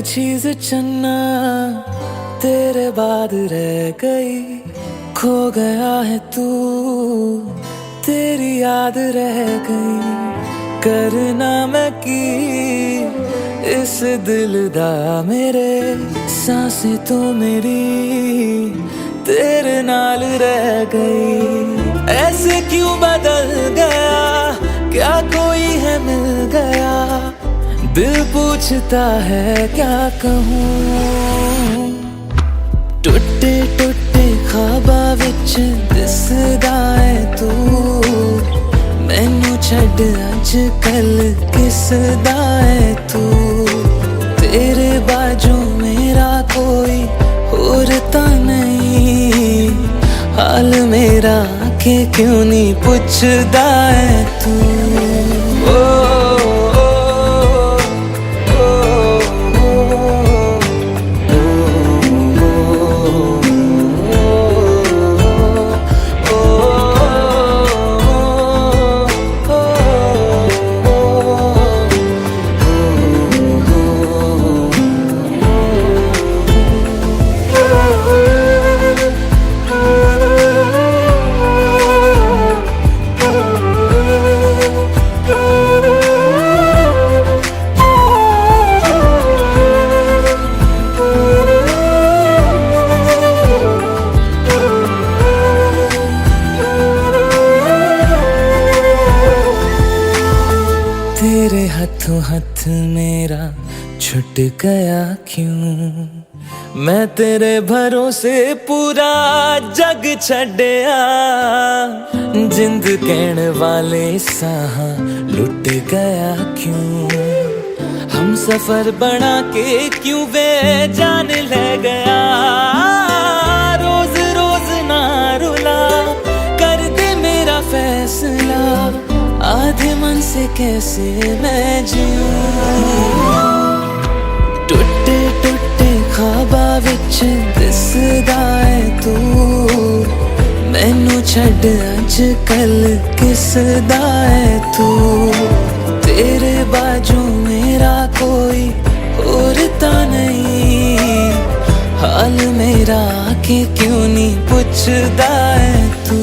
चीज चन्ना तेरे बाद रह गई, खो गया है तू तेरी याद रह गई। करना मैं की इस दिल दा मेरे, सांसें तो मेरी तेरे नाल रह गई। ऐसे क्यों बदल गया, क्या कोई है मिल गया, दिल पूछता है क्या कहूँ। टुटे टुटे ख्वाबा विच दिसदा है तू, मैनू छड्ड अज कल किसदा है तू। तेरे बाजू मेरा कोई होर तां नहीं, हाल मेरा के क्यों नहीं पुछदा है तू। तेरे हाथों हाथ मेरा छुट गया क्यों, मैं तेरे भरोसे पूरा जग छड्या। जिंद कहण वाले साह लुट गया क्यों, हम सफर बना के क्यों वे जान ले गया। रोज रोज ना रुला, कर दे मेरा फैसला, आधे मन से कैसे मैं जीऊं। टुटे टुटे ख्वाबा विच दिसदा है तू, मैनू छड्ड अज कल किसदा है तू। तेरे बाजू मेरा कोई होर तां नहीं, हाल मेरा के क्यों नहीं पुछदा है तू।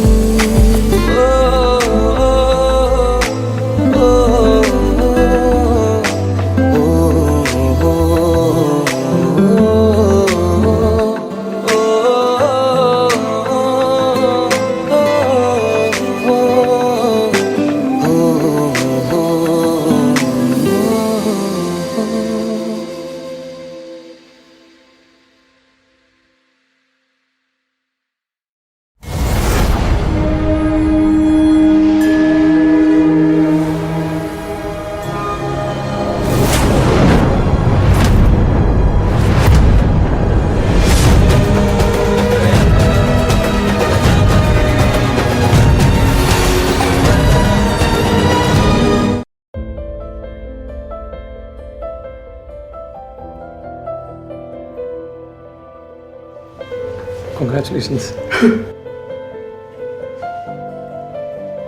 Congratulations.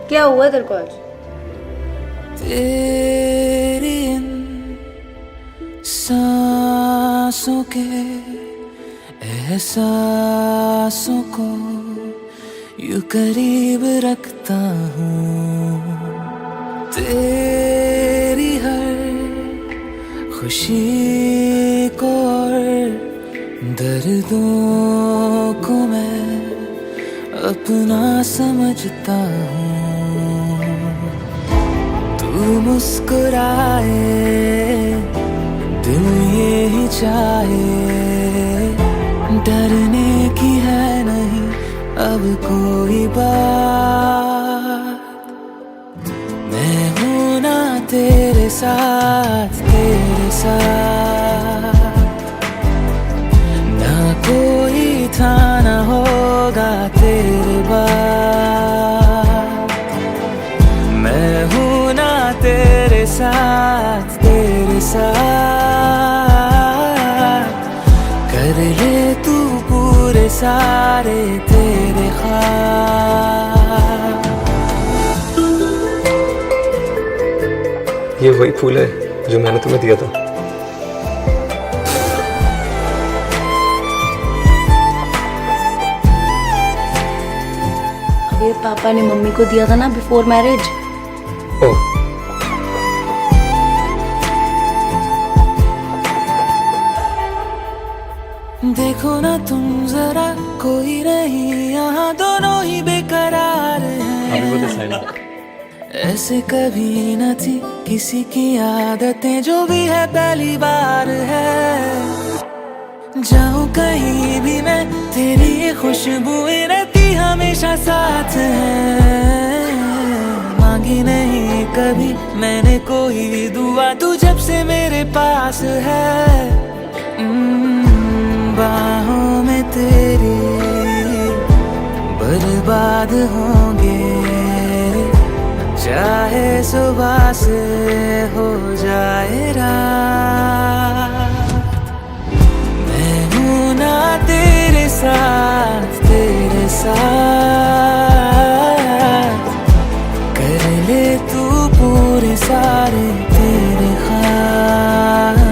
क्या हुआ तेरे को आज? तेरी इन सांसों के एहसासों को यूं करीब रखता हूँ। तेरी हर खुशी को और दर्दों को मैं अपना समझता हूँ। तू मुस्कुराए दिल ये ही चाहे, डरने की है नहीं अब कोई बात। मैं हूँ ना तेरे साथ, तेरे साथ कोई था ना होगा तेरे बाद। मैं हूँ ना तेरे साथ, तेरे साथ कर ले तू पूरे सारे तेरे ख्वाब। ये वही फूल है जो मैंने तुम्हें दिया था। ये पापा ने मम्मी को दिया था ना बिफोर मैरिज। ओ देखो ना तुम जरा, कोई नहीं यहाँ, दोनों ही बेकरार हैं। ऐसे कभी न थी किसी की आदतें, जो भी है पहली बार है। जाऊं कहीं भी मैं, तेरी ये खुशबुएं रहती हमेशा साथ है। मांगी नहीं कभी मैंने कोई दुआ, तू जब से मेरे पास है। बाहों में तेरी बर्बाद होंगे, चाहे सुबह से हो जाए रात। मैं हूं ना तेरे साथ, तेरे साथ कर ले तू पूरे सारे तेरे ख्वाब।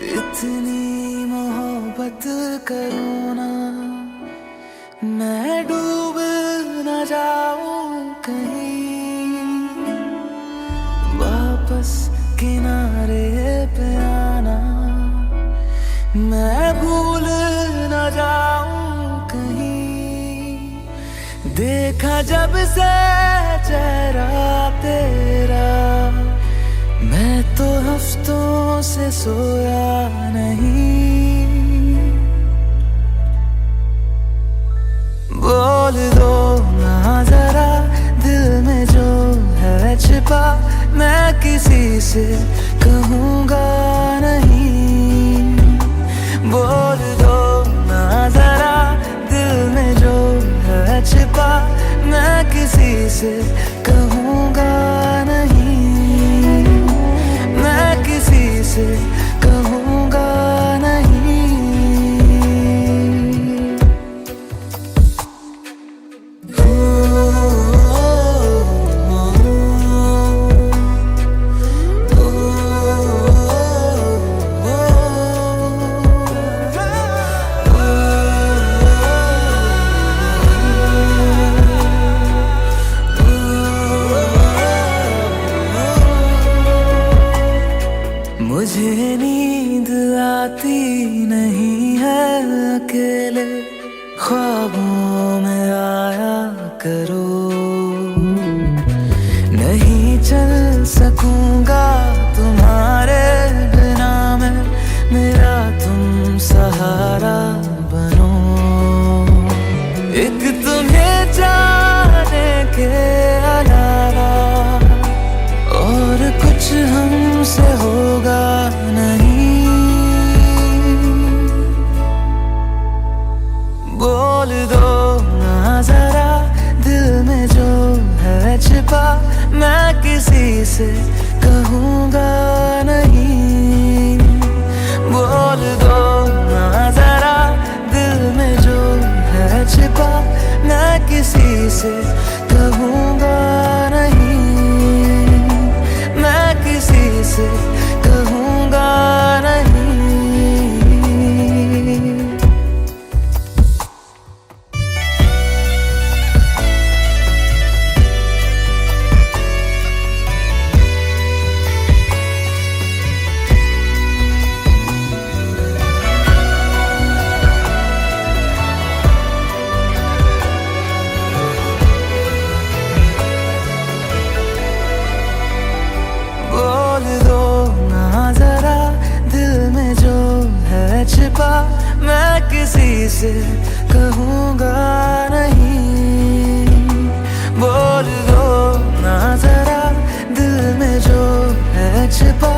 इतनी मोहब्बत करूँ ना, मैं डूब न जाऊं कहीं। वापस किनारे पे आना, मैं भूल न जाऊं कहीं। देखा जब से चेहरा तेरा, मैं तो हफ्तों से सोया नहीं। बोल दो ना जरा, दिल में जो है छिपा, मैं किसी से कहूँगा नहीं। बोल दो ना जरा, दिल में जो है छिपा, मैं किसी से कहूँगा नहीं। मैं किसी से कहूँगा नहीं। मुझे नींद आती नहीं है अकेले, ख्वाबों में आया करो। नहीं चल सकूंगा तुम्हारे बिना मैं, मेरा तुम सहारा बनो। एक तुम्हें जाने के अलावा और कुछ हमसे होगा नहीं। बोल दो ना जरा, दिल में जो है छिपा, मैं किसी से कहूँगा नहीं। बोल दो ना जरा, दिल में जो है छिपा, मैं किसी से कहूँगा नहीं। मैं किसी से कहूँगा नहीं। छिपा, मैं किसी से कहूँगा नहीं। बोल दो ना जरा, दिल में जो है छिपा,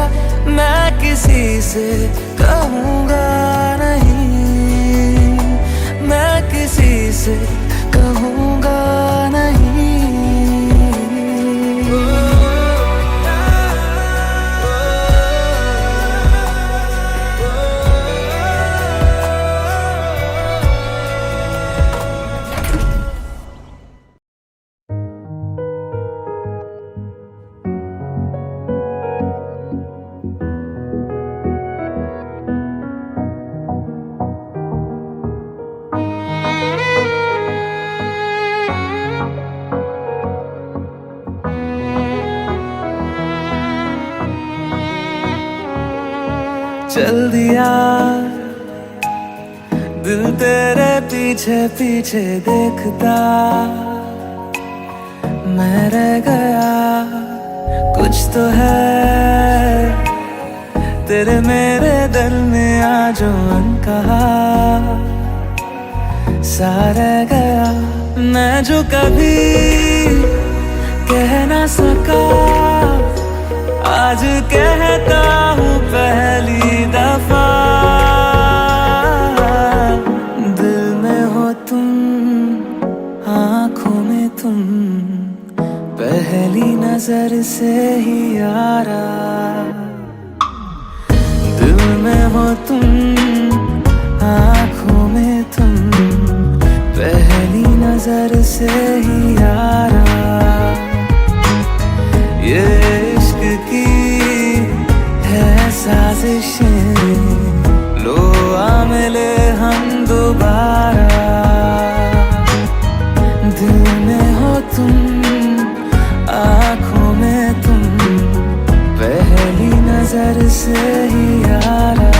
मैं किसी से कहूँगा नहीं, मैं किसी से कहूँगा नहीं। चल दिया दिल तेरे पीछे पीछे देखता, मैं रह गया। कुछ तो है तेरे मेरे दिल में आज अनकहा सा रह गया। मैं जो कभी कह ना सका आज कहता हूँ पहली दफा। दिल में हो तुम, आँखों में तुम, पहली नजर से ही यारा। दिल में हो तुम, आँखों में तुम, पहली नजर से ही यारा। ये इश्क की है साजिशें, लो आ मिले हम दोबारा। दिल में हो तुम, आँखों में तुम, पहली नजर से ही यारा।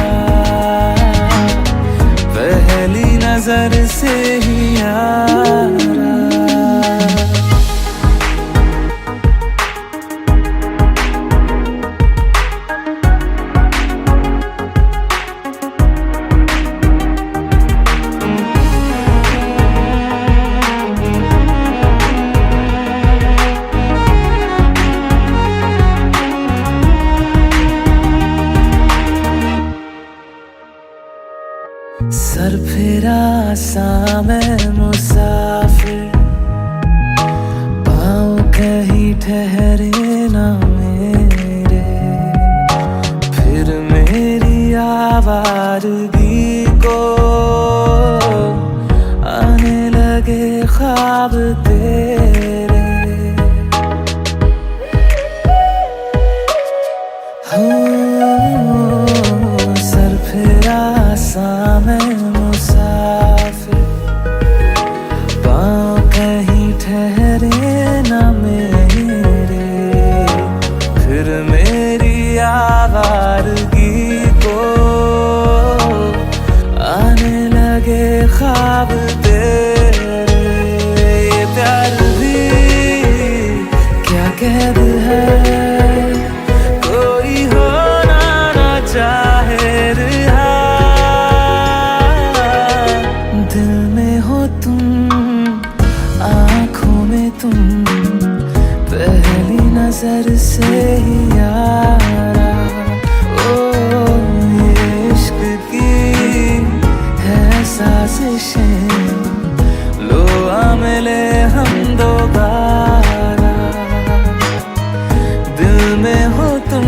पहली नजर से ही यारा। सर फिरा सा मैं मुसाफिर, पाँव कहीं ठहरे ना मेरे। फिर मेरी आवारगी को आने लगे ख्वाब तेरे। सर फिरा सा मैं मुसाफिर, पाँव कहीं ठहरे ना मेरे। फिर मेरी आवारगी को आने लगे ख्वाब तेरे। ये प्यार भी क्या कैद है, कोई होना ना चाहे रिहा। दिल में हो तुम, आँखों में तुम, पहली नजर से ही यारा। ओ ये इश्क की है साजिशें, लो आ मिले हम दोबारा। दिल में हो तुम,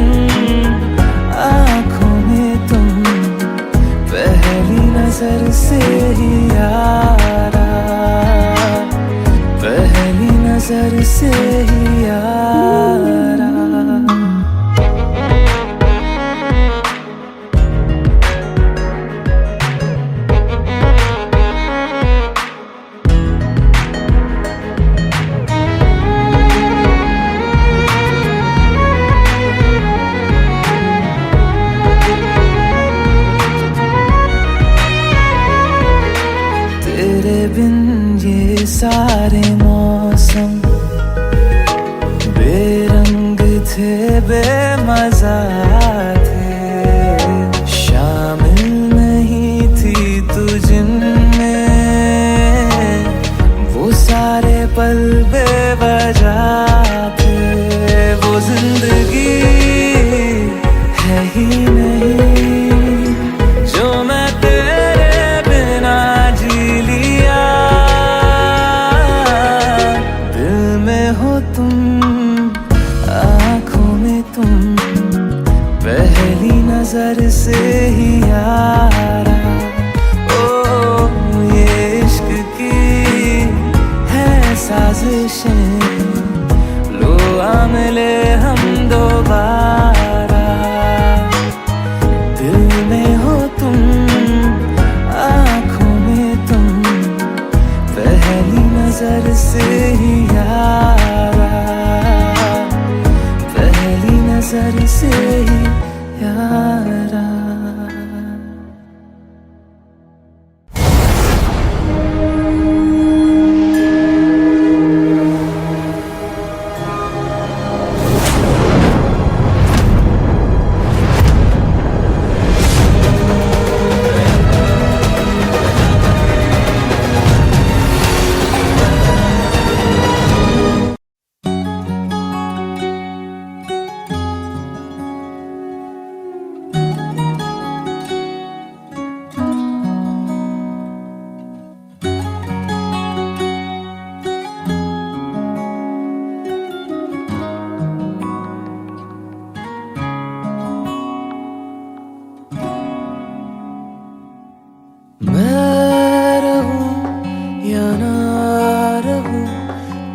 आँखों में तुम, पहली नजर से ही यारा। पहली नजर से ही यारा। तेरे बिन ये सारे मौसम बेरंग थे, बेमजा थे। शामिल नहीं थी तू जिनमें, वो सारे पल बेवजह थे। वो जिंदगी है ही नहीं, मैं रहूं या ना रहूं,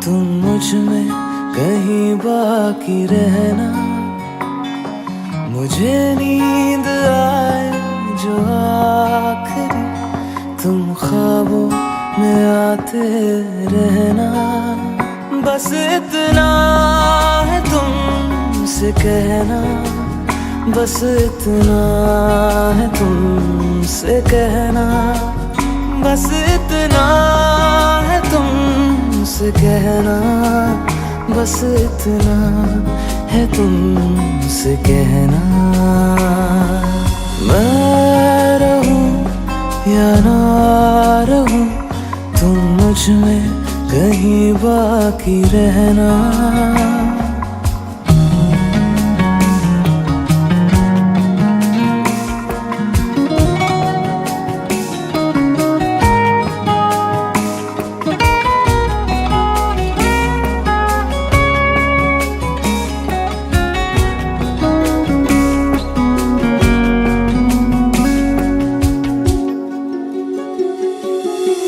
तुम मुझ में कहीं बाकी रहना। मुझे नींद आए जो आखिरी, तुम ख्वाबों में आते रहना। बस इतना है तुमसे कहना, बस इतना है तुमसे कहना, बस इतना है तुमसे कहना, बस इतना है तुमसे कहना। मैं रहूं या ना रहूं, तुम मुझ में कहीं बाकी रहना।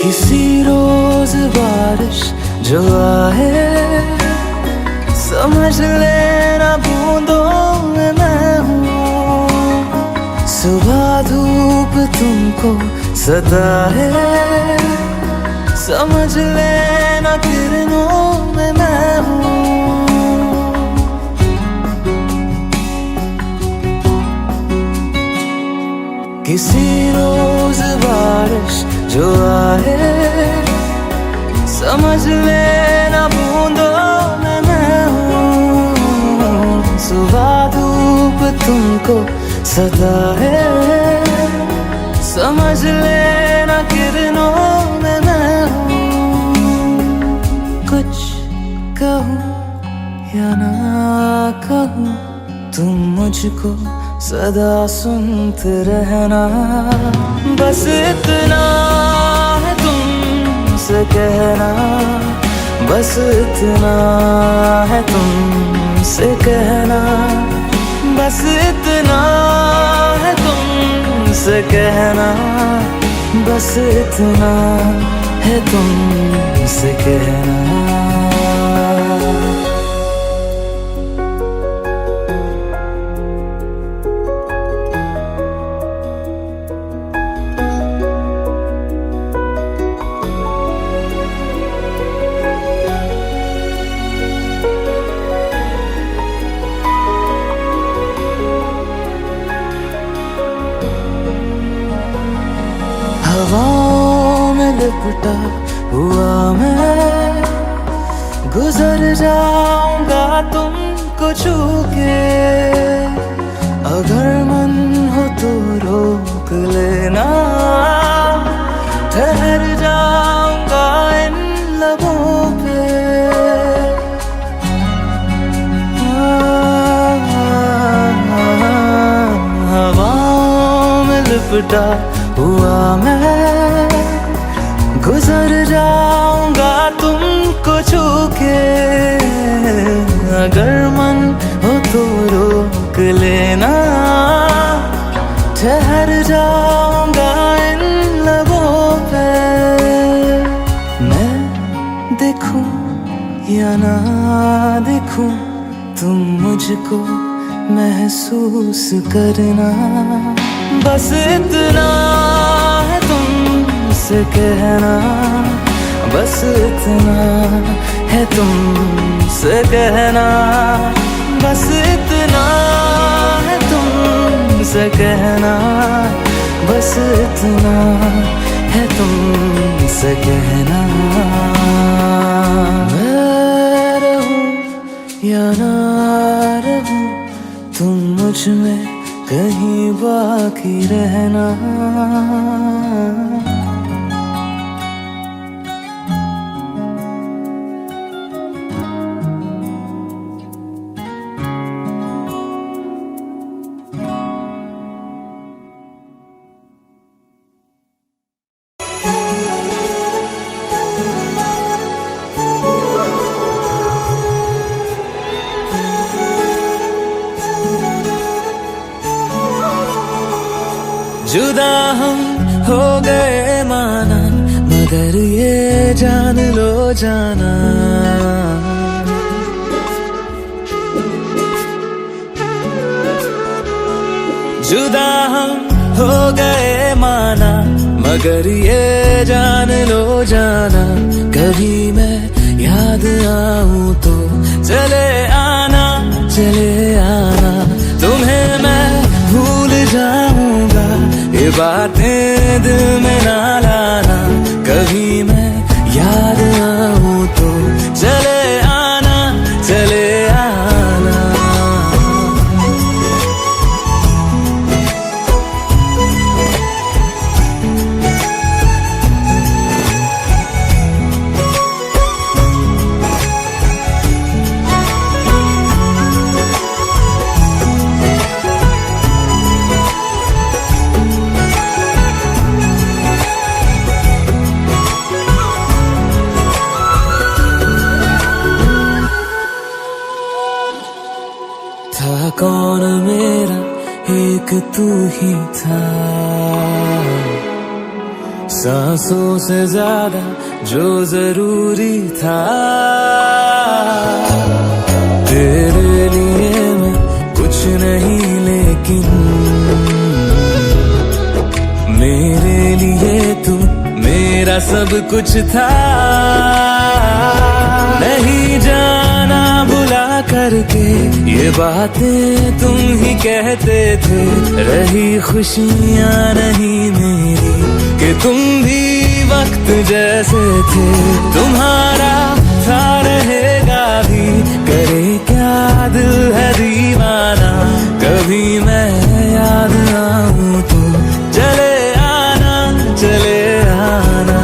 किसी रोज बारिश जो आए, समझ लेना बूंदों में मैं हूँ। सुबह धूप तुमको सताए, समझ लेना किरणों में मैं हूँ। किसी रोज बारिश जो आए, समझ लेना बूंदों में मैं हूँ। सुबह धूप तुमको सताए, समझ लेना किरणों में मैं हूँ। कुछ कहूँ या ना कहूँ, तुम मुझको सदा सुनते रहना। बस इतना है तुमसे कहना, बस इतना है तुमसे कहना, बस इतना है तुमसे कहना, बस इतना है तुमसे कहना। हवाओं में लिपटा हुआ मैं, गुजर जाऊंगा तुमको छू के। अगर मन हो तो रोक लेना, ठहर जाऊंगा इन लबों पे। हवाओं में लिपटा हुआ मैं, गुजर जाऊंगा तुमको छू के। अगर मन हो तो रोक लेना, ठहर जाऊंगा इन लबों पे। मैं देखूं या ना देखूं, तुम मुझको महसूस करना। बस इतना है तुमसे कहना, बस इतना है तुमसे कहना, बस इतना है तुमसे कहना, बस इतना है तुमसे कहना। मैं रहूं या ना रहूं, तुम मुझ में कहीं बाकी रहना। जुदा हम हो गए माना, मगर ये जान लो जाना, जुदा हम हो गए माना, मगर ये जान लो जाना, कभी मैं याद आऊं तो चले आना, चले आना, तुम्हें मैं भूल जाऊंगा, ये बातें दिल में ना लाना, कभी मैं याद आऊं तो चले आना, चले आना। था कौन मेरा एक तू ही था, सांसों से ज्यादा जो जरूरी था, तेरे लिए मैं कुछ नहीं लेकिन मेरे लिए तू मेरा सब कुछ था, नहीं जाना बुला करके ये बातें तुम ही कहते थे, रही खुशियाँ नहीं मेरी कि तुम भी वक्त जैसे थे, तुम्हारा था रहेगा भी, करे क्या दिल है दीवाना, कभी मैं याद आऊं तो चले आना, चले आना।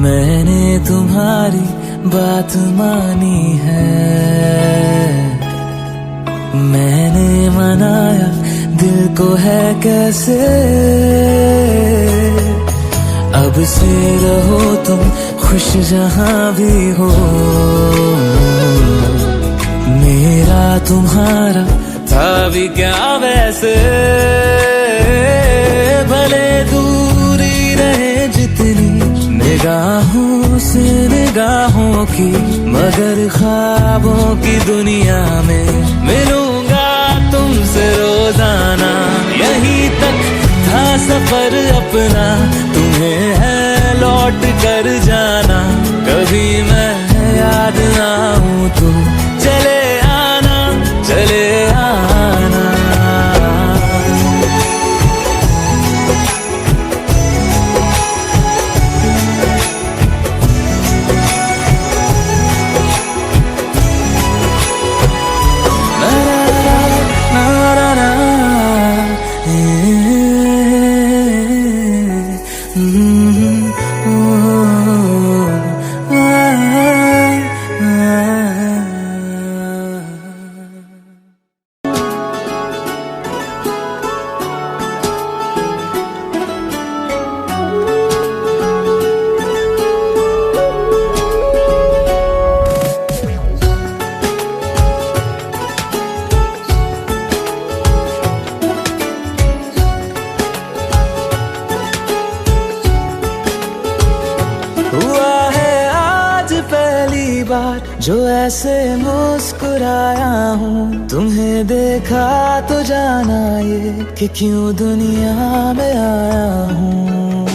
मैंने तुम्हारी बात मानी है, मैंने मनाया दिल को है कैसे, अब से रहो तुम खुश जहां भी हो, मेरा तुम्हारा था भी क्या वैसे, भले दूरी रहे जितनी निगाहों से निगाहों की, मगर ख्वाबों की दुनिया में मिलूंगा तुमसे रोजाना, यहीं तक था सफर अपना, तुम्हें है लौट कर जाना, कभी मैं याद आऊं तो चले आना, चले आना। जो ऐसे मुस्कुराया हूँ, तुम्हें देखा तो जाना ये कि क्यों दुनिया में आया हूँ।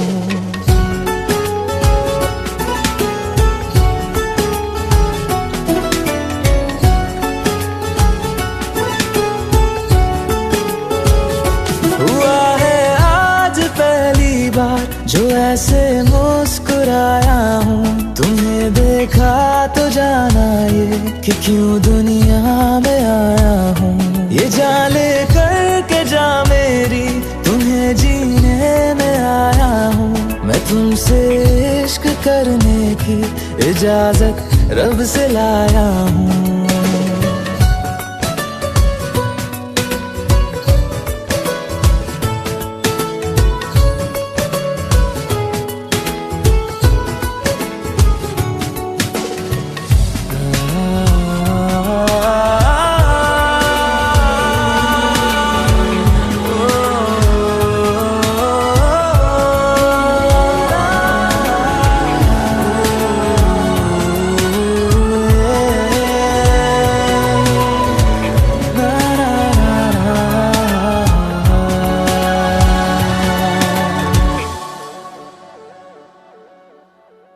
हुआ है आज पहली बार जो ऐसे मुस्कुराया हूँ, तुम्हें देखा तो जाना ये कि क्यों दुनिया में आया हूँ। ये जान ले कर के जा मेरी, तुम्हें जीने में आया करने की इजाजत रब से लाया हूँ।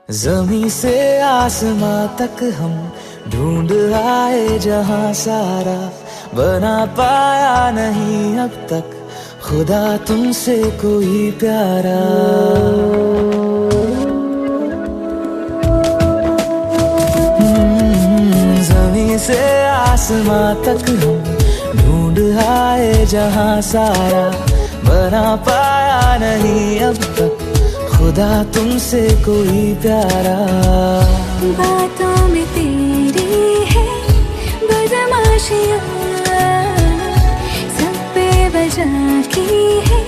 ज़मीं से आसमां तक हम ढूंढ आए जहां सारा, बना पाया नहीं अब तक खुदा तुमसे कोई प्यारा। ज़मीं से आसमां तक हम ढूंढ आए जहां सारा, बना पाया नहीं अब तक खुदा तुमसे कोई प्यारा। बातों में तेरी है बदमाशियाँ, सब पे बजा की है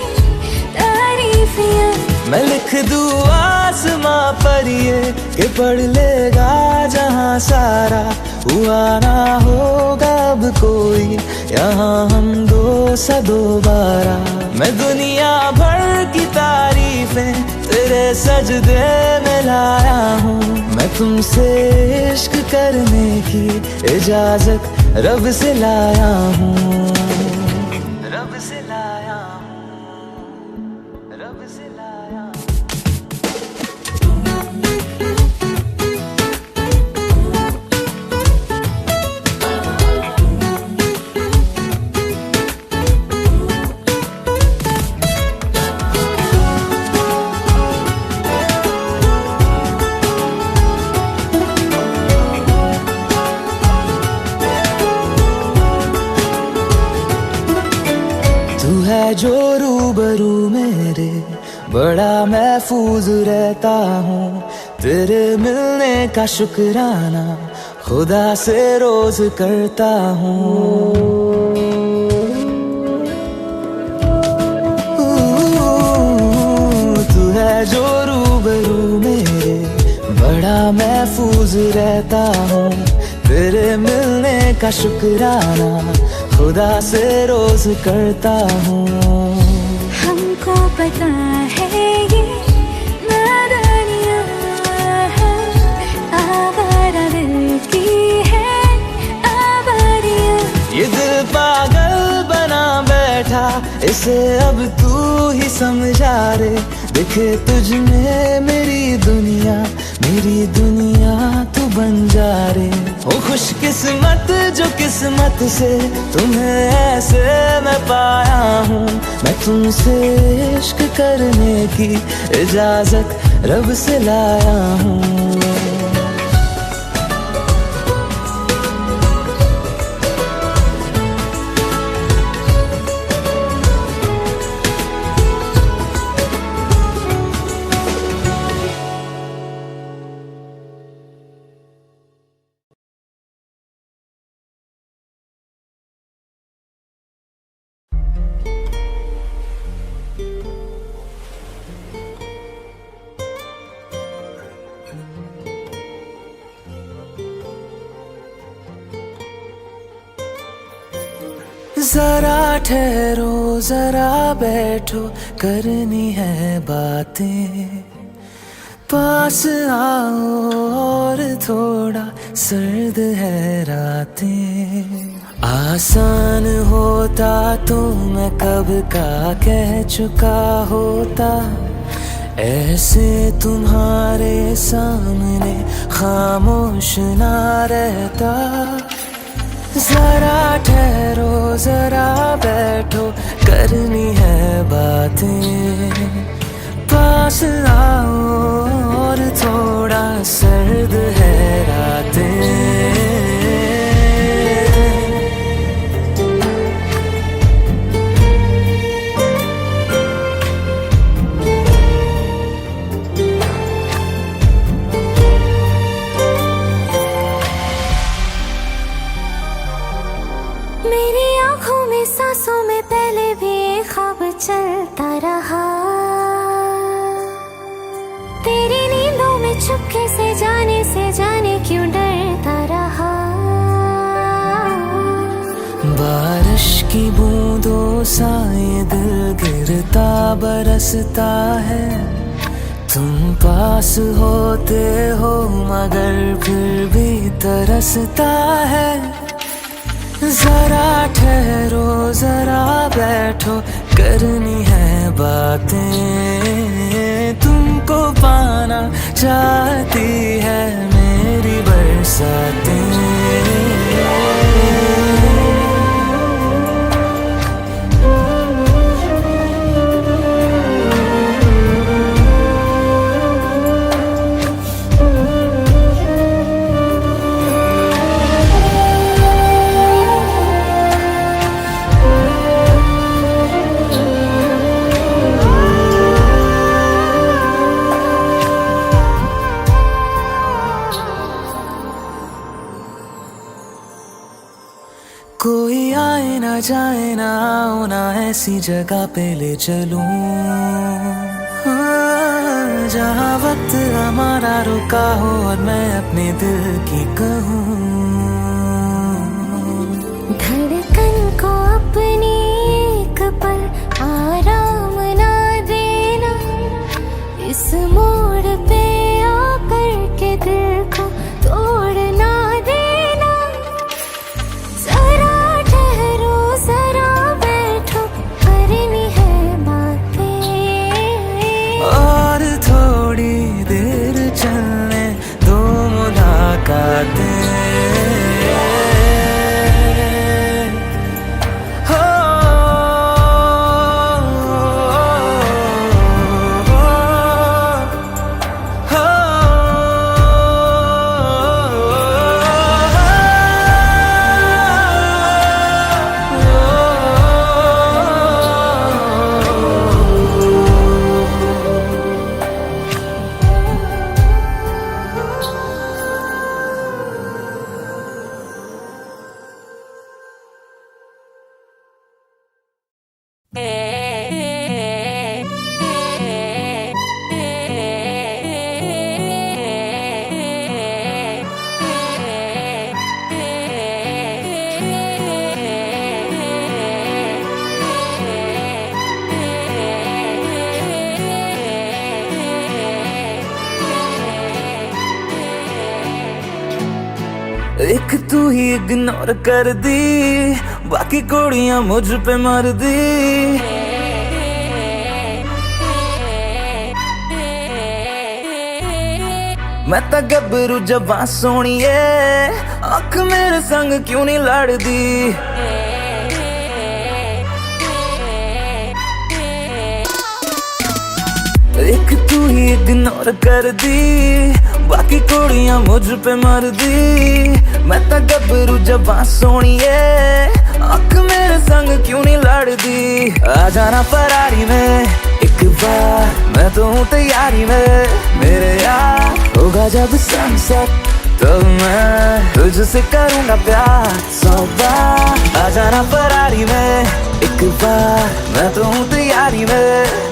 तारीफियाँ। मैं लिख दूँ आसमां पर ये कि पढ़ लेगा जहां सारा, हुआ ना होगा अब कोई यहाँ हम दो सा दोबारा। मैं दुनिया भर की तारीफें तेरे सजदे में लाया हूँ, मैं तुमसे इश्क करने की इजाजत रब से लाया हूँ। रब से लाया हूँ, रब से लाया हूँ। तू है जो रूबरू मेरे, बड़ा महफूज रहता हूँ। तेरे मिलने का शुक्राना खुदा से रोज करता हूँ। तू है जो रूबरू मेरे, बड़ा महफूज रहता हूँ। तेरे मिलने का शुक्राना खुदा से रोज करता हूँ। हमको पता है ये नादानियाँ हैं, आवारा दिल की है आवारियाँ। ये दिल पागल बना बैठा, इसे अब तू ही समझा रे। दिखे तुझ में मेरी दुनिया तू बन जा रे। ओ खुशकिस्मत जो किस्मत से तुम्हें ऐसे मैं पाया हूँ, मैं तुमसे इश्क करने की इजाजत रब से लाया हूँ। जरा ठहरो जरा बैठो, करनी है बातें। पास आओ और थोड़ा सर्द है रातें। आसान होता तो मैं कब का कह चुका होता, ऐसे तुम्हारे सामने खामोश ना रहता। जरा ठहरो जरा बैठो, करनी है बातें। पास आओ और थोड़ा सर्द है रातें। चुपके से जाने क्यों डरता रहा। बारिश की बूंदों सा ये दिल गिरता बरसता है। तुम पास होते हो मगर फिर भी तरसता है। जरा ठहरो जरा बैठो करनी है बातें। तुमको पाना चाहती है मेरी बरसातें। कोई आए ना जाए ना आओ ना ऐसी जगह पे ले चलूं, जहाँ वक्त हमारा रुका हो और मैं अपने दिल की कहूँ। धड़कन को अपनी एक पल आराम ना देना। इस मोड़ पे आकर के दिल को तोड़ ना देना। जरा ठहरो जरा बैठो करनी है बातें। और थोड़ी देर चलने दो मुलाकातें। एक तू ही इग्नोर कर दी, बाकी कुड़ियां मुझ पे मर दी। मैं तो गबरू जबां सोनिए, अख मेरे संग क्यों नहीं लड़दी। एक तू ही इग्नोर कर दी, बाकी कुड़ियां मुझ पे मर दी। मैं तो गबरू जबां सोनिए, अख मेरे संग क्यों नहीं लड़दी। आ जाना फरारी में एक बार, मैं तो हूँ तैयारी में मेरे यार। होगा जब सनसेट तो मैं तुझसे करूँगा प्यार 100 बार। आ जाना फरारी में एक बार, मैं तो हूँ तैयारी में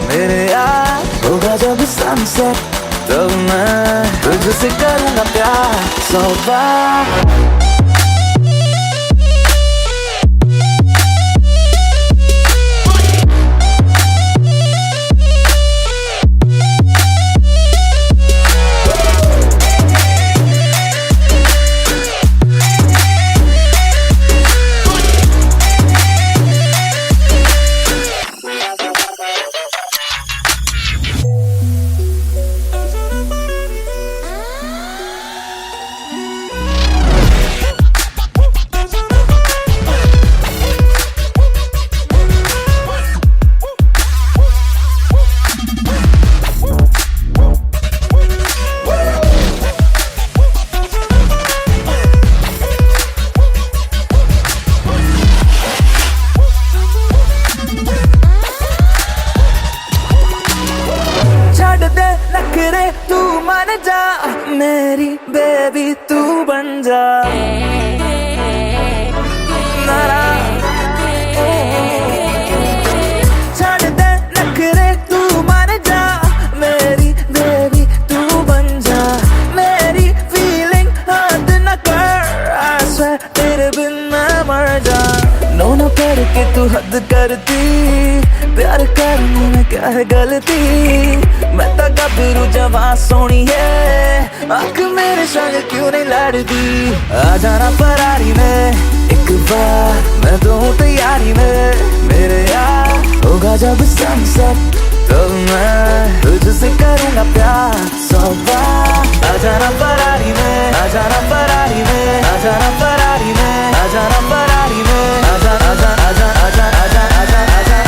मेरे यार। होगा जब सनसेट तो मैं तुझसे करूँगा प्यार 100 बार। तू मान जा मेरी बेबी, तू बन जा नारा। छड़ दे नखरे तू मान जा मेरी बेबी, तू बन जा। गलती मैं तो गबरू जवां सोनी है आंख मेरे संग क्यों नहीं लड़दी आ जाना फरारी में एक बार मैं तो हूँ तैयारी में मेरे यार होगा जब सनसेट तो मैं तुझसे करूँगा प्यार 100 बार आ जाना फरारी में आ जाना फरारी में आ जाना फरारी में आ जाना फरारी में आ जा आ जा आ जा आ जा आ जा आ जा आ जा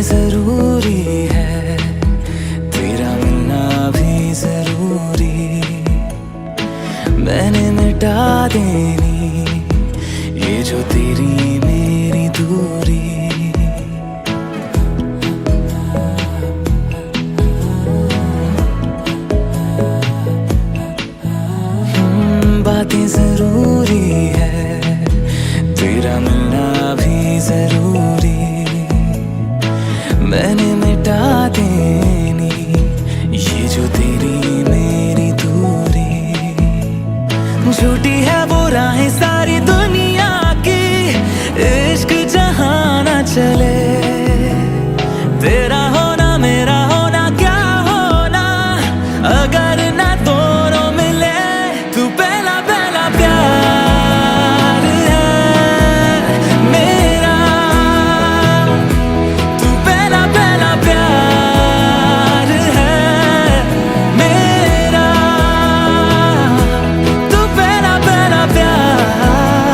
जरूरी है तेरा मिलना भी जरूरी मैंने मिटा देनी ये जो तेरी मेरी दूरी बातें जरूरी है तेरा मिलना भी जरूरी मैंने मिटा देनी ये जो तेरी मेरी दूरी झूठी है वो राहें सारी दुनिया की इश्क जहां ना चले तेरा होना मेरा होना क्या होना अगर ना दोनों मिले तू पहला पहला प्यार है मेरा तू पहला पहला प्यार है मेरा तू पहला पहला प्यार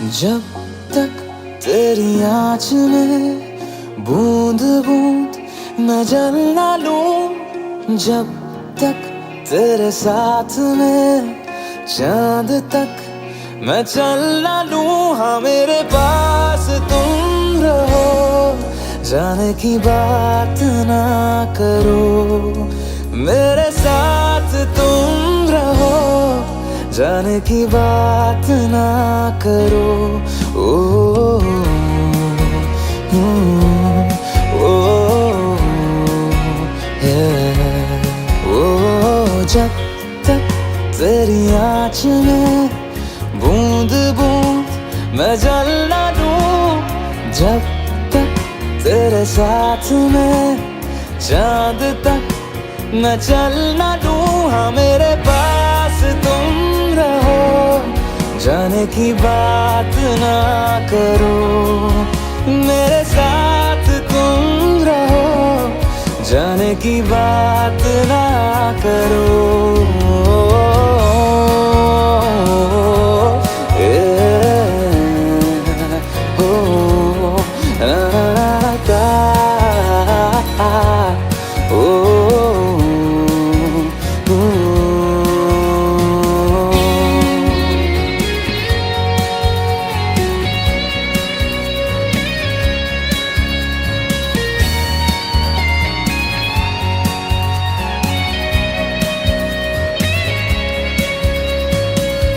जब तक तेरी आँच में बूंद बूंद मैं जल ना लूं, जब तक तेरे साथ में चांद तक मैं चल ना लूं। हाँ मेरे पास तुम रहो, जाने की बात ना करो, मेरे साथ तुम रहो, जाने की बात ना करो। ओ, जब तक तेरी आँच में बूंद बूंद मैं जल ना लूं, जब तक तेरे साथ में चांद तक मैं चल ना लूं। हाँ मेरे पास तुम रहो, जाने की बात ना करो, मेरे साथ तुम रहो, जाने की बात ना करो।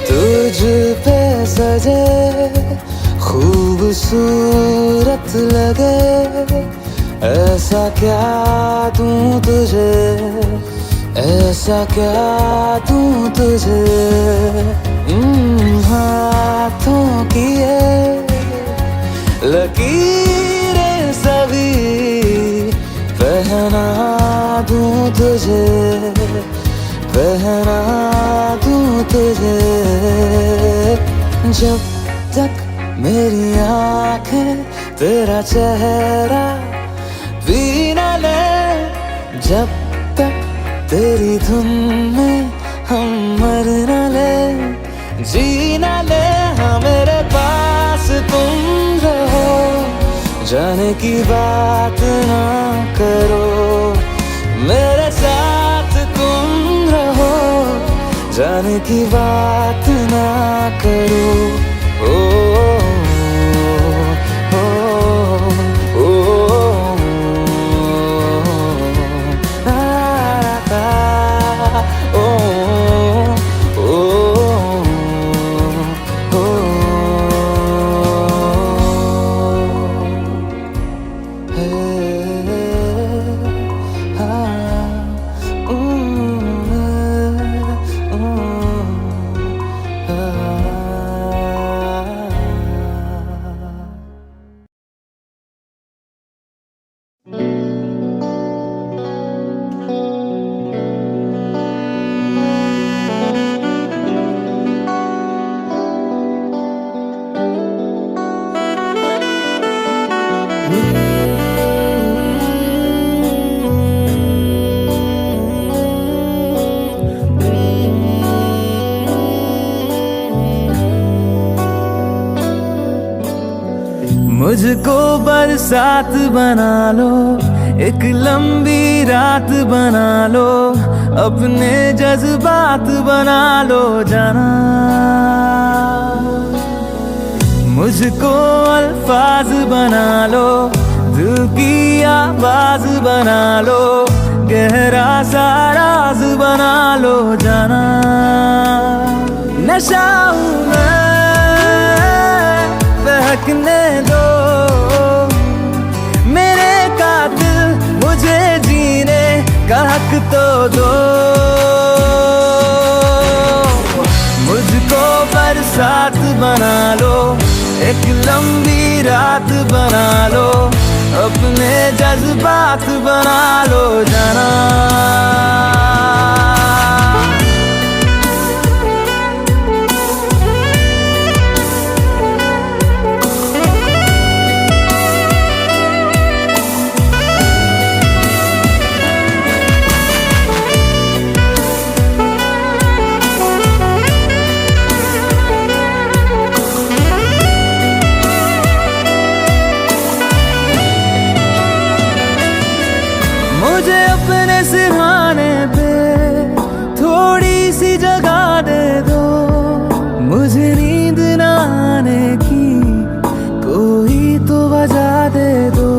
तुझ पे सजे खूबसूरत लगे, ऐसा क्या दूं तुझे, ऐसा क्या दूं तुझे। हाथों की ये लकीरें सभी पहना दूं तुझे, पहना दूं तुझे। जब तक मेरी आँखें तेरा चेहरा भी न ले, जब तक तेरी धुन में हम मर न ले, जी न ले। हाँ मेरे पास तुम रहो, जाने की बात ना करो, मेरे साथ तुम रहो, जाने की बात ना करो। मुझको बरसात बना लो, एक लंबी रात बना लो, अपने जज्बात बना लो जाना। मुझको अल्फाज बना लो, दिल की आवाज बना लो, गहरा सा राज बना लो जाना। नशा हूँ मैं, बहकने दो मेरे कातिल, मुझे जीने का हक तो दो। मुझको बरसात बना लो, एक लंबी रात बना लो, अपने जज्बात बना लो जाना। सिरहाने पे थोड़ी सी जगह दे दो, मुझे नींद ना आने की कोई तो वजह दे दो।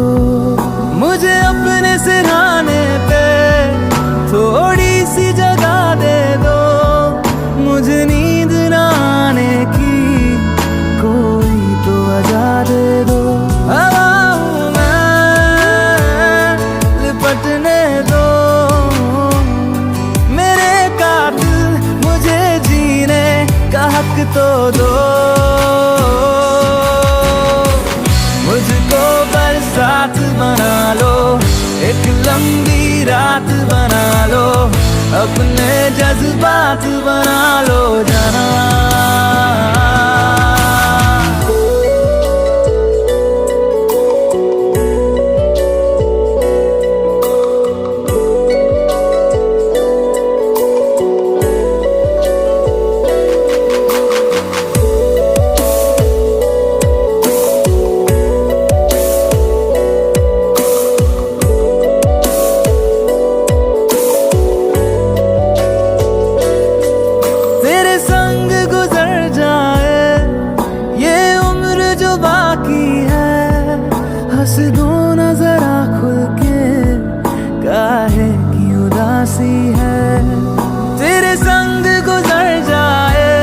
मुझे अपने सिरहाने पे थोड़ी सी जगह दे दो, मुझे नींद ना आने की कोई तो वजह दे दो। हवा हूँ मैं, लिपटने दो मेरे कातिल, मुझे जीने का हक तो दो। मुझको बरसात बना लो, एक लंबी रात बना लो, अपने जज्बात बना लो जाना। हंस दो ना जरा खुल के, काहे की उदासी है। तेरे संग गुजर जाए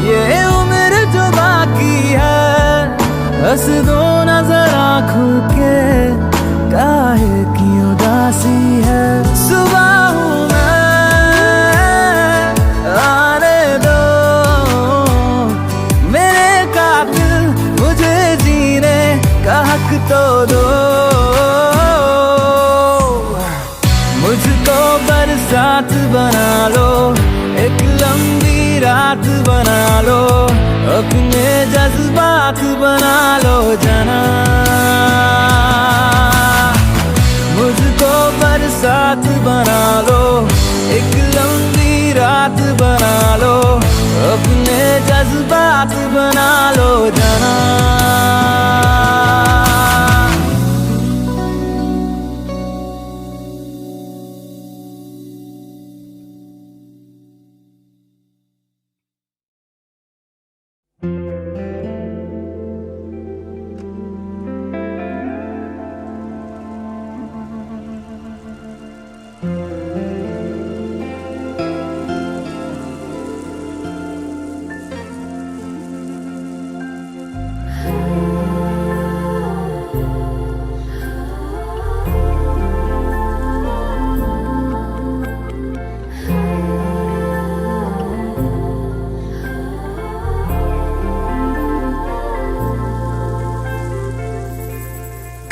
ये उम्र जो बाकी है, हंस दो ना जरा खुल के, काहे की उदासी है। सुबह हूँ मैं, आने दो मेरे कातिल, मुझे जीने का हक तो दो। मुझको बरसात बना लो, एक लंबी रात बना लो, अपने जज्बात बना लो जाना। मुझको बरसात बना लो, एक लंबी रात बना लो, अपने जज्बात बना लो जाना।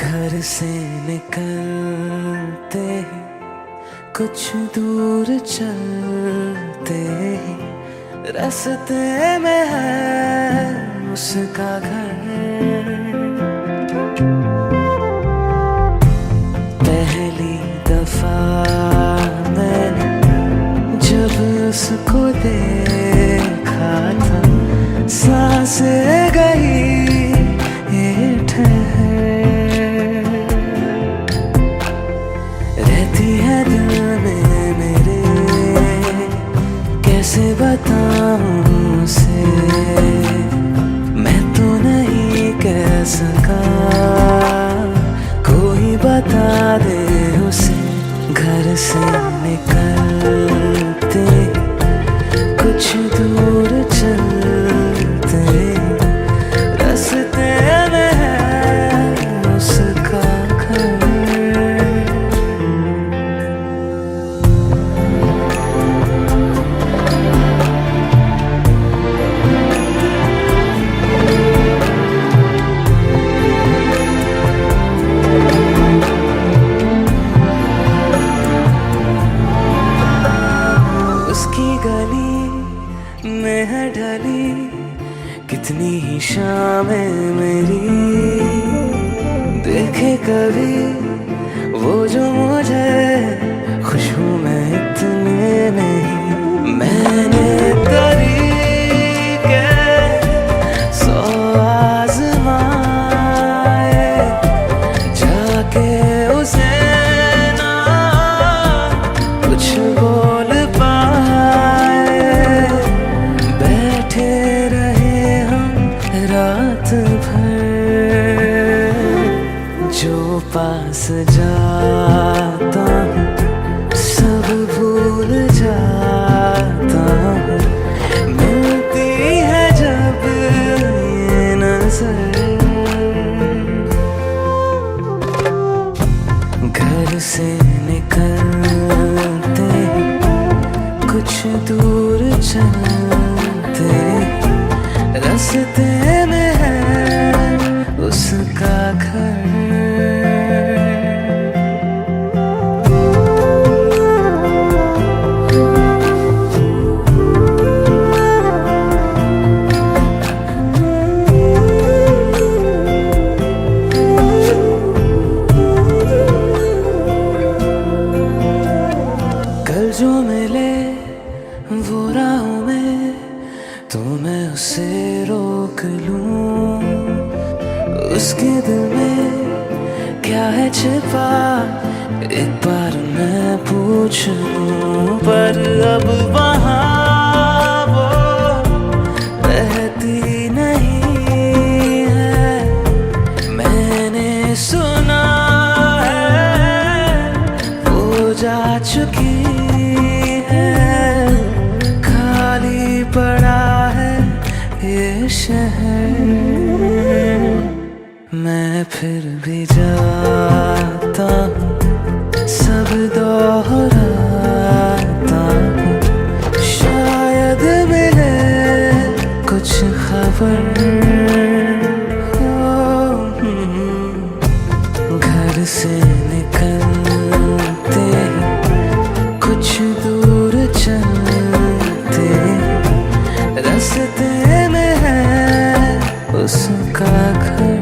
घर से निकलते ही कुछ दूर चलते ही रास्ते में है उसका घर। पहली दफा मैंने जब उसको देखा था, सांसें गई ये ठहर, रहती है दिल में मेरे, कैसे बताऊं उसे, मैं तो नहीं कह सका, कोई बता दे उसे। घर से निकलते कुछ दूर चलते रास्ते में है उसका घर। उसकी गली में है ढली कितनी ही शामें मेरी, देखे कभी वो जो मुझे खुशबू में इतने नहीं। मैंने तरीके 100 आज़माए, जाके उसे ना चलते रास्ते में है उसका घर। कल जो मिले वो राहों में तो मैं उसे रोक लूं, उसके दिल में क्या है छिपा एक बार मैं पूछ लूं। पर अब वहाँ वो रहती नहीं है, मैंने सुना है वो जा चुकी है। खाली पड़ा है ये शहर, मैं फिर भी जाता हूँ, सब दोहराता हूँ। शायद मिले कुछ खबर घर से निकलते ही कुछ दूर चलते रास्ते में है उसका घर।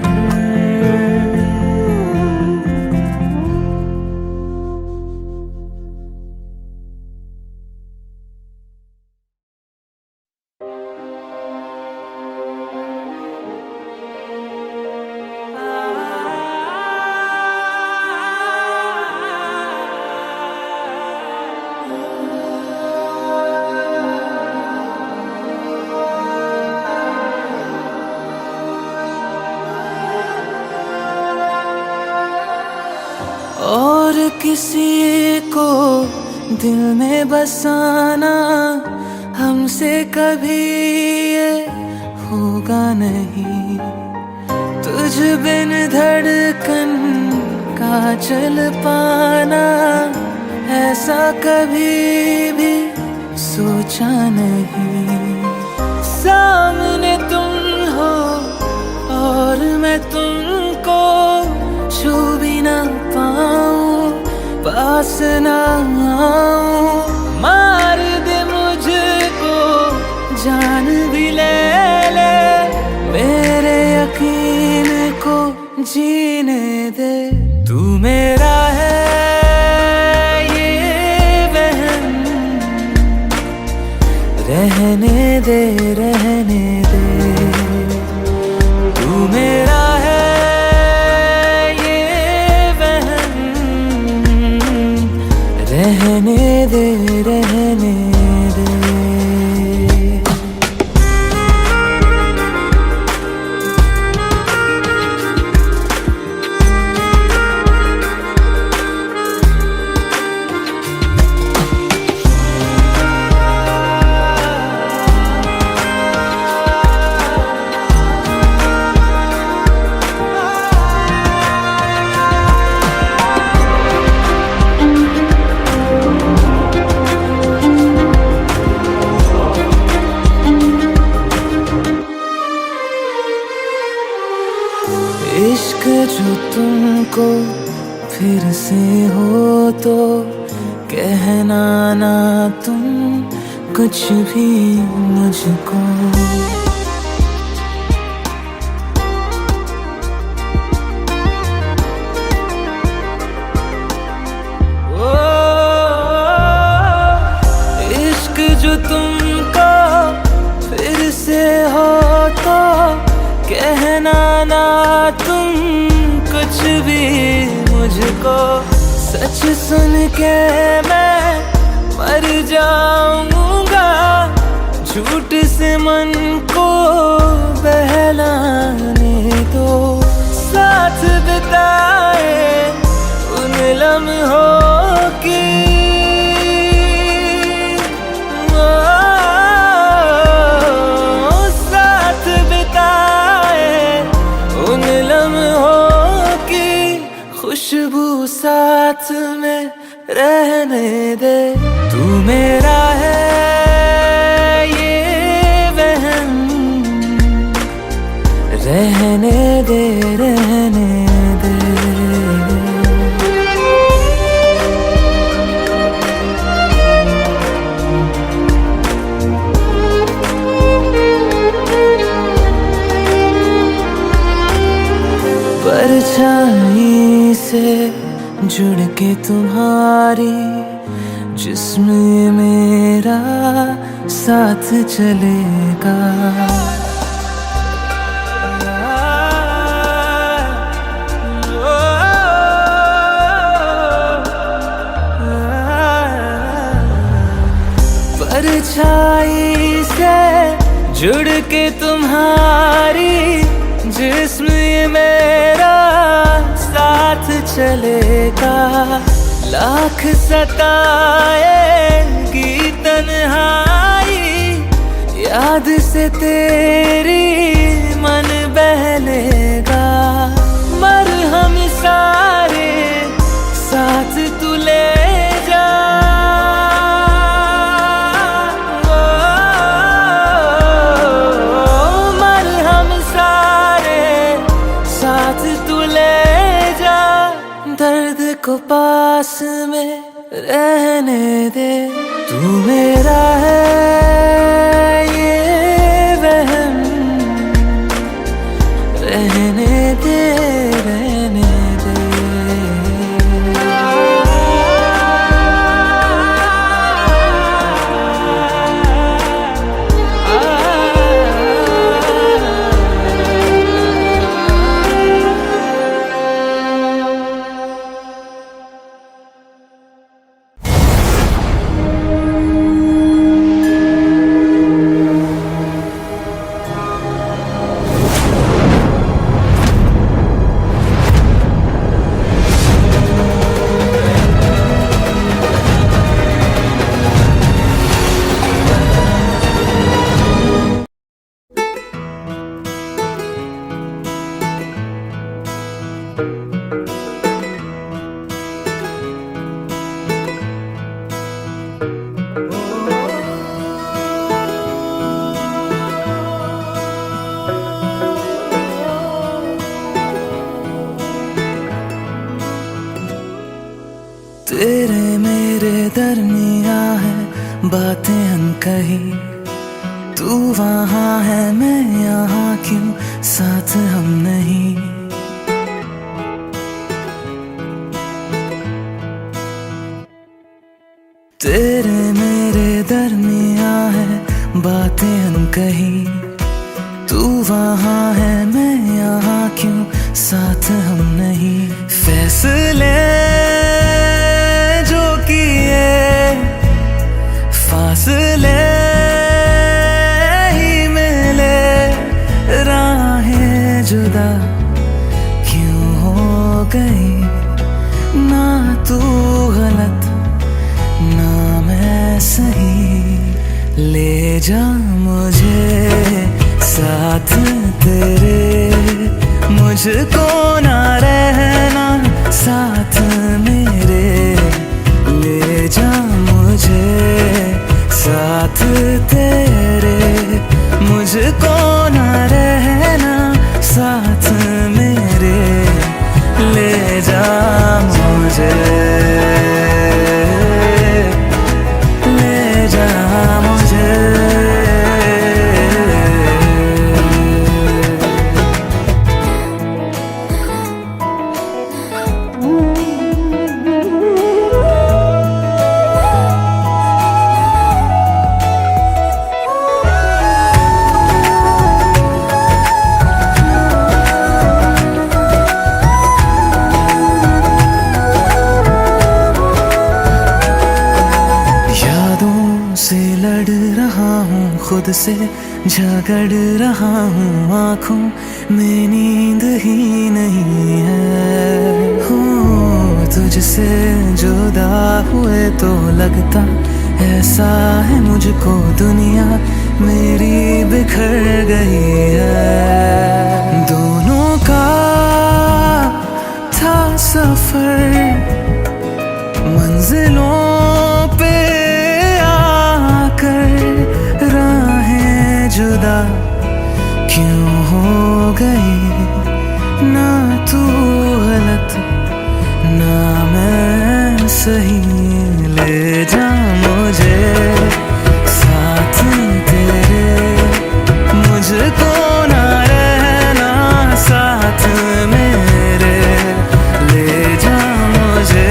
और किसी को दिल में बसाना हमसे कभी ये होगा नहीं। तुझ बिन धड़कन का चल पाना ऐसा कभी भी सोचा नहीं। सामने तुम हो और मैं तुमको छू भी ना पाऊं, पास ना आऊं। मार दे मुझको जान भी ले ले, मेरे यकीन को जीने दे। तू मेरा है ये वहम, रहने दे रहने दे। तू मेरा है रहने दे रहने दे। इश्क जो तुमको फिर से हो तो कहना ना तुम कुछ भी मुझको। इश्क जो तुमको फिर से हो तो कहना ना तुम कुछ भी मुझको। सच सुन के मैं मर जाऊंगा, झूठ से मन को बहलाने दो। साथ बिताए उन लम्हों की खुशबू साथ में रहने दे। तू मेरा है के तुम्हारी जिस्म ये मेरा साथ चलेगा। परछाई से जुड़ के तुम्हारी जिस्म ये मेरा साथ चलेगा। लाख सताएगी तन्हाई, याद से तेरी मन बहलेगा। मरहम सारे साथ तू ले जा, मरहम सारे साथ तू ले जा। दर्द को पास में रहने दे, तू मेरा है ये वहम, रहने दे रहने दे। तेरे मेरे दरमिया है बातें अनकही, तू वहाँ है मैं यहाँ, क्यों साथ हम नहीं। तेरे मेरे दरमिया है बातें अनकही, तू वहाँ है मैं यहाँ, क्यों साथ हम नहीं। फैसले जो किए फासले ही मिले, राहें जुदा क्यों हो गई। ना तू गलत ना मैं सही, ले जा मुझे साथ तेरे, मुझको ना रहना साथ मेरे। ले जा मुझे साथ तेरे, मुझको ना रहना साथ मेरे। ले जा मुझे, ले जा मुझे। खुद से झगड़ रहा हूँ, आँखों में नींद ही नहीं है। हो तुझसे जुदा हुए तो लगता ऐसा है मुझको दुनिया मेरी बिखर गई है। दोनों का था सफर मंजिलों पे आकर, राहें जुदा क्यों हो गई। ना तू गलत ना मैं सही, ले जा मुझे साथ तेरे, मुझको ना रहना साथ मेरे। ले जा मुझे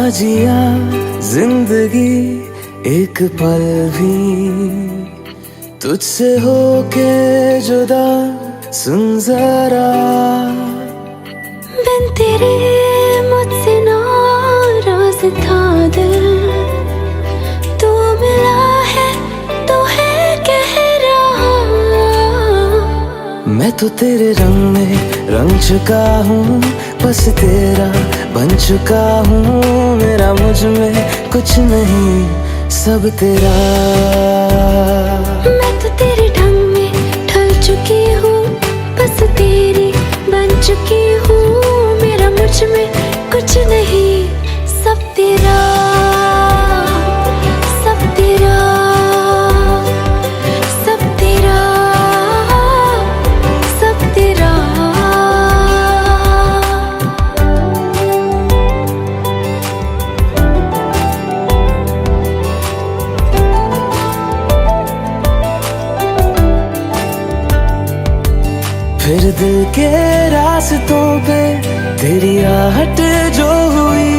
जिया जिंदगी एक पल भी तुझसे होके जुदा, सुन जरा बिन तेरे मुझसे नाराज था दिल, तू मिला है तो है कह रहा। मैं तो तेरे रंग में रंग चुका हूँ, बस तेरा बन चुका हूँ। मेरा मुझ में कुछ नहीं, सब तेरा। मैं तो तेरे ढंग में ढल चुकी हूँ, बस तेरी बन चुकी हूँ। मेरा मुझ में कुछ नहीं, सब तेरा, सब तेरा, सब तेरा, सब तेरा। फिर दिल के रास्तों पे तेरी आहट जो हुई,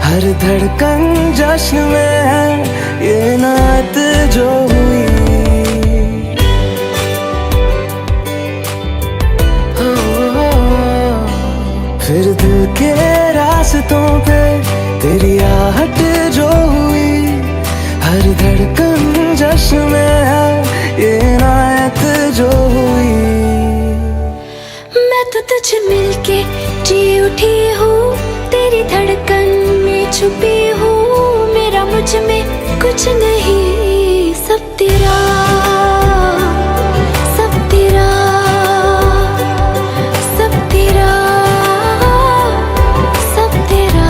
हर धड़कन जश्न में है ये नात जो हुई। फिर दिल के रास्तों पे तेरी आहट जो हुई, हर धड़कन जश्न में है ये नात जो हुई। मैं तो तुझे मिलके जी उठी हूँ, तेरी धड़कन में छुपी हूँ। मेरा मुझ में कुछ नहीं, सब तेरा, सब तेरा, सब तेरा, सब तेरा।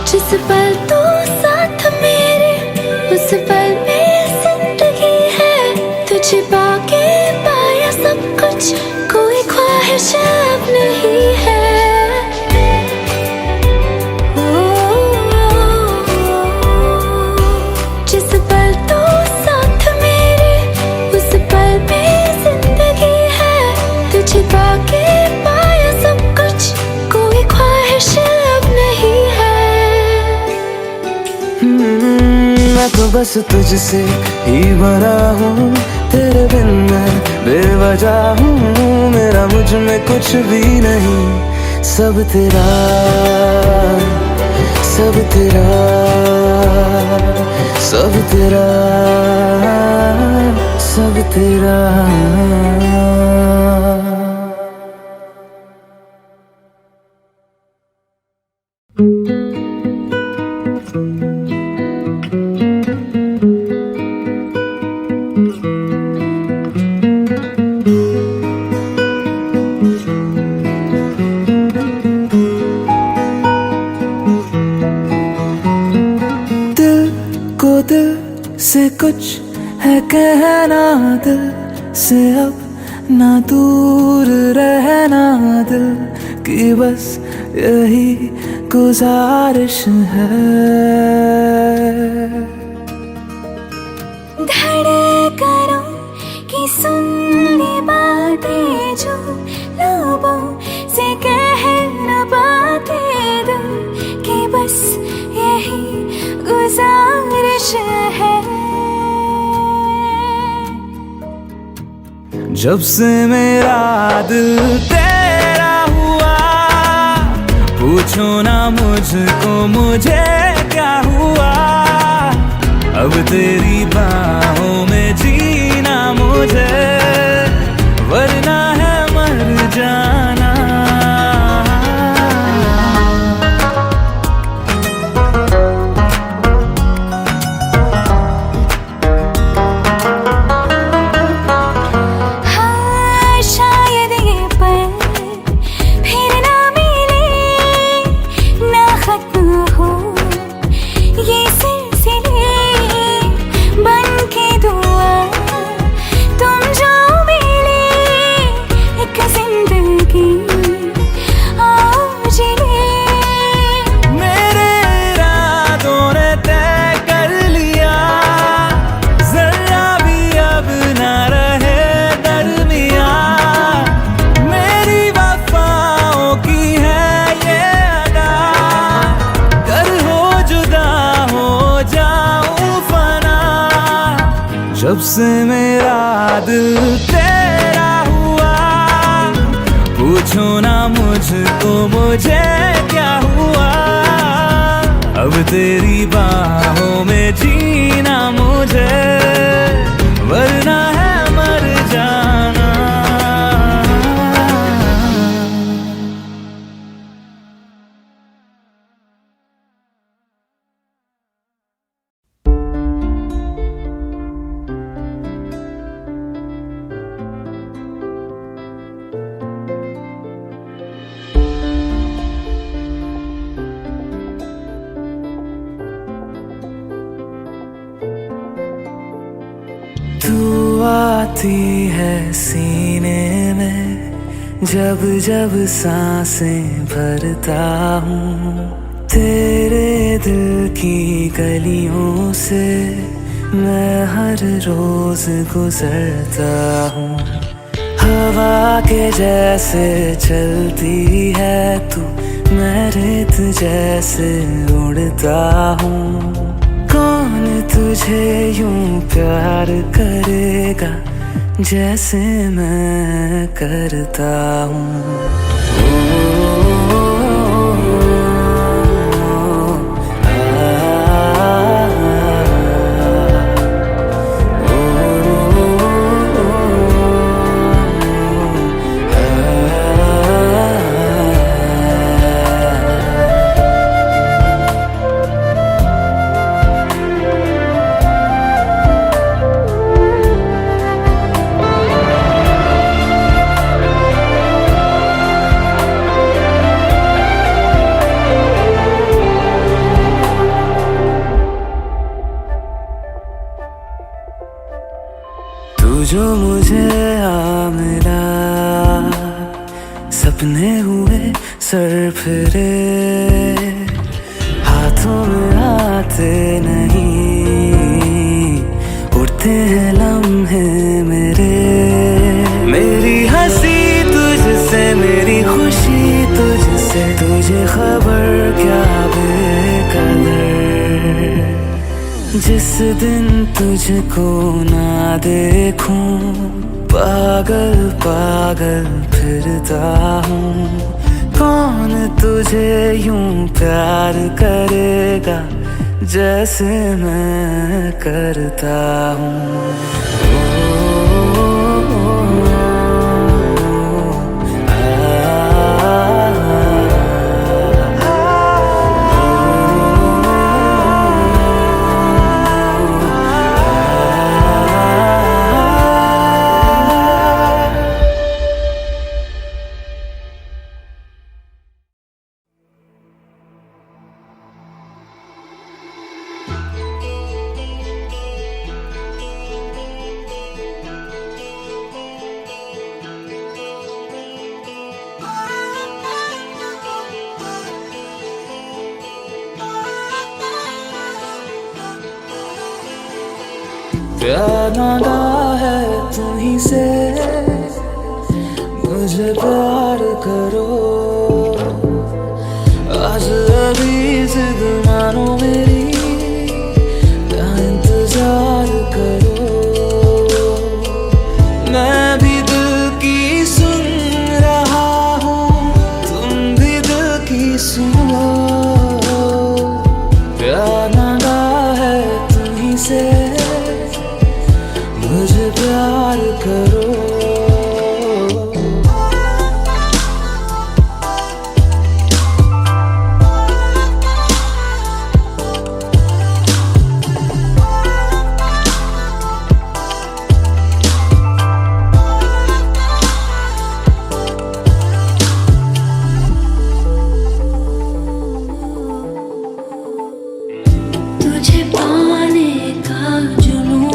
जिस पल तू साथ मेरे, उस पल में जिंदगी है। तुझे पाके पाया सब कुछ, कोई ख्वाहिश अब नहीं है। जिस पल तू साथ मेरे, उस पल में जिंदगी है। तुझे पाके पाया सब कुछ, कोई ख्वाहिश अब नहीं है। मैं तो बस तुझसे ही बना हूँ, तेरे बिन मैं बेवजह हूँ। मेरा मुझ में कुछ भी नहीं, सब तेरा, सब तेरा, सब तेरा, सब तेरा। दिल से कुछ है कहना, दिल से अब ना दूर रहना। दिल की बस यही गुजारिश है। धड़कनों की सुन ली बातें जो लबों से कह न पाते, दिल की बस यही गुजारिश है। जब से मेरा दिल तेरा हुआ, पूछो ना मुझको मुझे क्या हुआ। अब तेरी बाहों में जीना मुझे, वरना है मर जाना। ये सिलसिले बन के जब से मेरा दिल तेरा हुआ, पूछो ना मुझको मुझे क्या हुआ। अब तेरी बाहों में जीना मुझे, वरना है मर जाना। तू आती है सीने में, जब जब सांसें भरता हूँ। तेरे दिल की गलियों से मैं हर रोज गुजरता हूँ। हवा के जैसे चलती है तू, मैं रेत जैसे उड़ता हूँ। कौन तुझे यूं प्यार करेगा जैसे मैं करता हूँ। तू जो मुझे आ मिला, सपने हुए सर फिरे, हाथों में आते नहीं, उड़ते हैं लम्हे मेरे। मेरी हंसी तुझसे, मेरी खुशी तुझसे, तुझे खबर क्या बेकदर। जिस दिन तुझको ना देखूं, पागल पागल फिरता हूँ। कौन तुझे यूं प्यार करेगा जैसे मैं करता हूँ। प्यार मांगा है तुम्हीं से, मुझे प्यार करो। आज अभी जिद मानो मेरी, ना इंतजार करो। मैं भी दिल की सुन रहा हूँ, तुम भी दिल की सुनो। प्यार मांगा है तुम्हीं से, मुझे प्यार करो। तुझे पाने का जुनून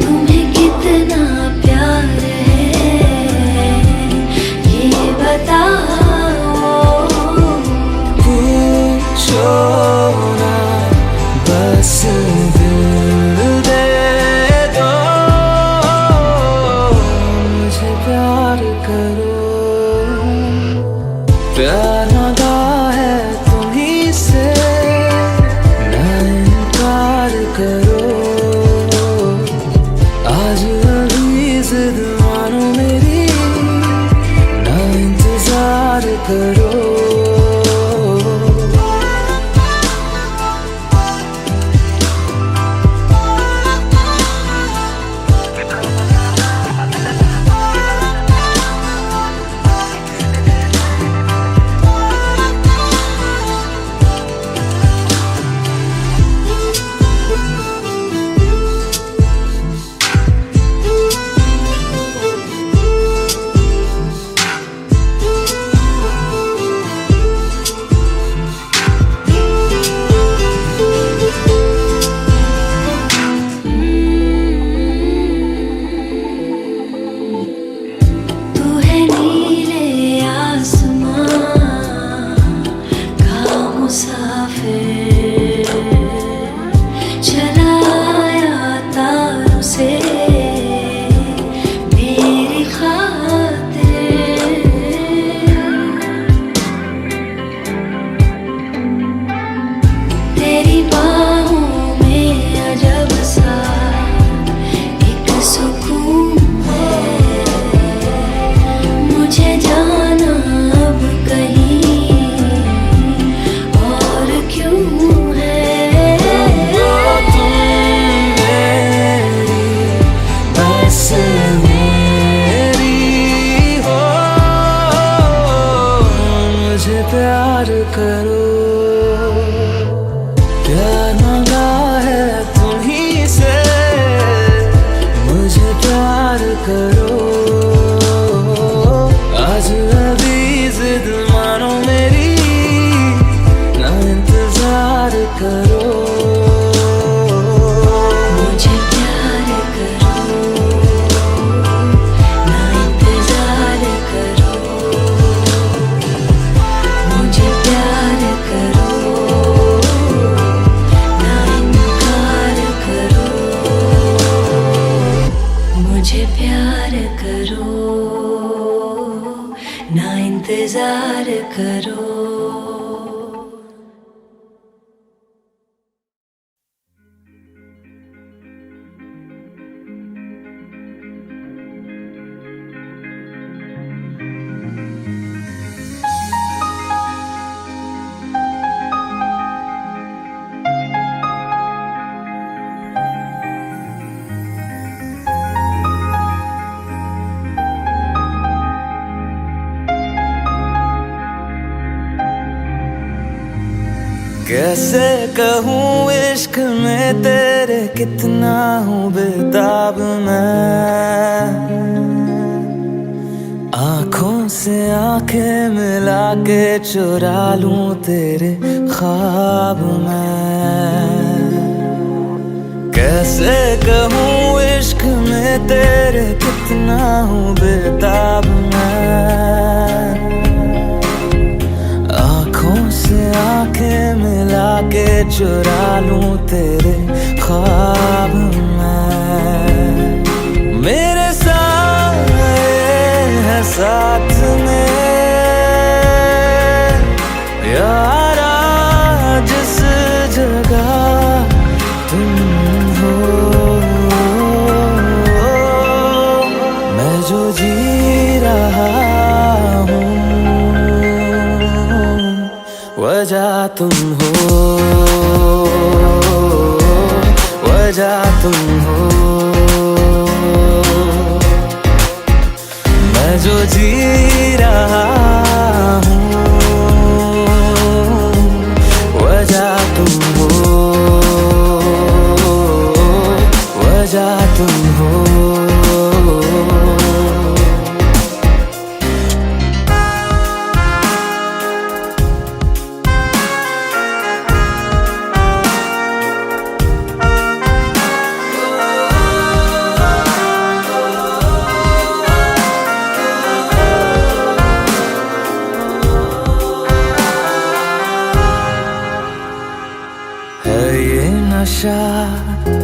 तुम्हें कितना प्यार है। प्यार मांगा है तुम्हीं से, ना इनकार करो। आज अभी जिद मानो मेरी, ना इंतजार करो। प्यार करो, प्यार मांगा है तुम्हीं से, मुझे प्यार करो। आज अभी जिद मानो मेरी, ना इंतजार करो। इंतजार करो। कैसे कहूँ इश्क में तेरे कितना हूँ बेताब मैं, आँखों से आंखें मिला के चुरा लूं तेरे ख्वाब मैं। कैसे कहूँ इश्क में तेरे कितना हूँ बेताब मैं, आँखों से आंखें मिला के चुरा लूं तेरे ख्वाब मैं। मेरे साए है साथ में यारा, जिस जगह तुम हो, मैं जो जी रहा हूँ वजह तुम हो, वजह तुम हो। मैं जो जी रहा हूँ वजह तुम हो, वजह तुम हो। नशा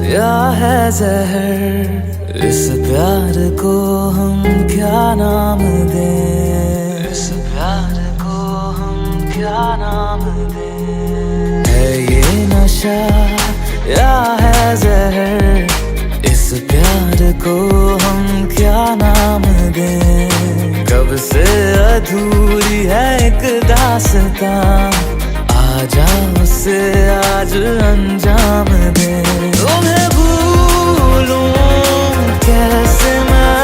या है जहर, इस प्यार को हम क्या नाम दें, इस प्यार को हम क्या नाम दे। है ये नशा या है जहर, इस प्यार को हम क्या नाम दें। कब से अधूरी है एक दास्तां, आजा उसे आज अंजाम दे। तुम्हें भूलूं कैसे मैं,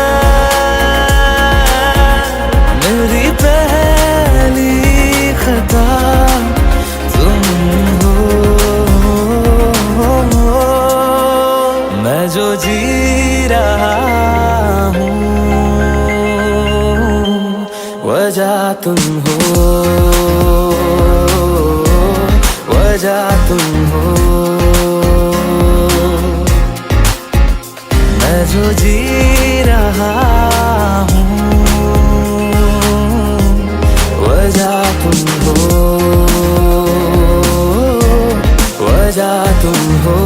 मेरी पहली खता तुम हो। मैं जो जी रहा हूँ वजह तुम हो, वजह तुम हो। मैं जो जी रहा हूँ वजह तुम हो, वजह तुम हो।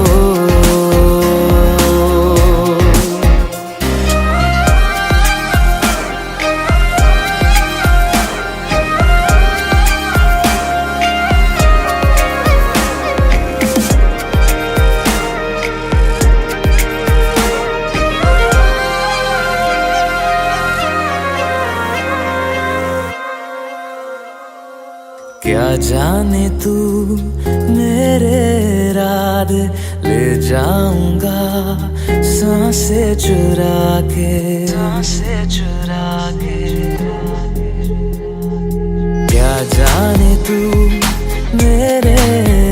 क्या जाने तू मेरे रात ले जाऊंगा सांसें चुरा के, सांसें चुरा के। क्या जाने तू मेरे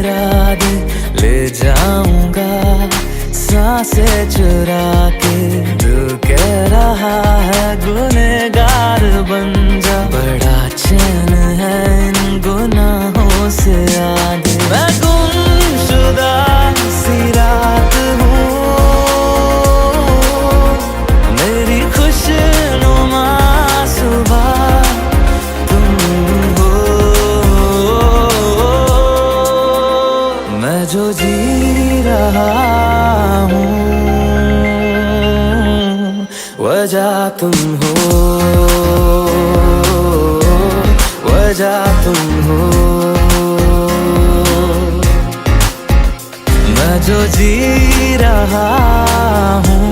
रात ले जाऊंगा सांसें चुरा के। दिल कह रहा है गुनहगार बन जा, बड़ा चैन है इन गुनाहों से आगे। मैं गुमशुदा सी रात हूँ, मेरी खुशनुमा सुबह तुम हो। मैं जो जी रहा हूँ वजह तुम हो, वजह तुम हो। मैं जो जी रहा हूँ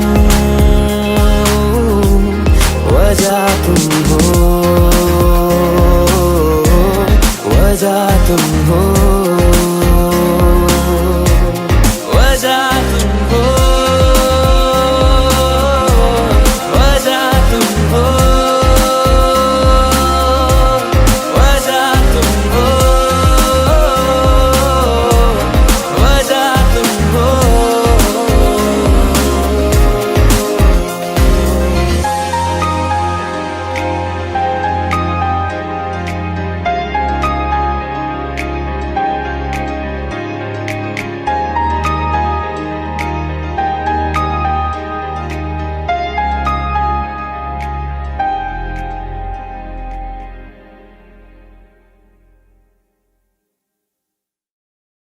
वजह तुम हो, वजह तुम हो।